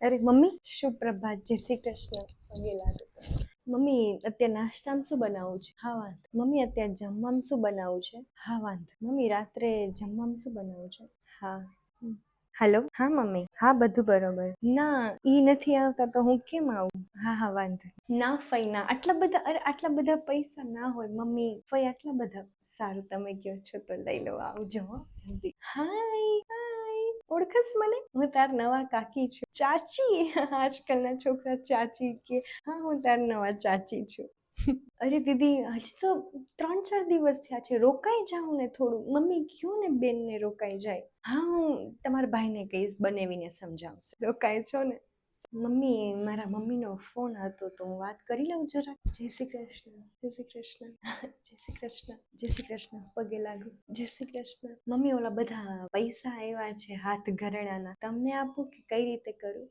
અરે મમ્મી, સુપ્રભાત, જય શ્રી કૃષ્ણ. પગે લાગુ. મમ્મી, અત્યારે નાસ્તામાં શું બનાવું છે? હા વાંધો. મમ્મી, અત્યારે જમવામાં શું બનાવું છે? હા વાંધો. મમ્મી, રાત્રે જમવામાં શું બનાવું છે? હા. હાલો, હા મમ્મી, હા બધું બરોબર. ના, ઈ નથી આવતા તો હું કેમ આવું? હા હા વાંધો. ના ફઈ ના, આટલા બધા, અરે આટલા બધા પૈસા ના હોય મમ્મી. ફઈ આટલા બધા. સારું, તમે કહો છો તો લઈ લો, આવજો હો જલ્દી. હાય હાય, ઓળખસ મને? હું તાર નવા કાકી છું. ચાચી? આજકાલના છોકરા ચાચી કે. હા, હું તાર નવા ચાચી છું. અરે દીદી, હજી તો 3-4 દિવસ થયા છે, રોકાઈ જાઉં ને થોડું. મમ્મી કયું ને બેનને રોકાઈ જાય. હા, હું તમારા ભાઈને કહીશ, બનાવીને સમજાવશે. રોકાય છો ને? મમ્મી, મારા મમ્મીનો ફોન હતો તો હું વાત કરી લઉં જરા. જય શ્રી કૃષ્ણ, જય શ્રી કૃષ્ણ, જય શ્રી કૃષ્ણ, જય શ્રી કૃષ્ણ, પગે લાગુ. જય શ્રી કૃષ્ણ. મમ્મી, ઓલા બધા પૈસા આવ્યા છે હાથ ઘરેણાના, તમને આપું કે કઈ રીતે કરું?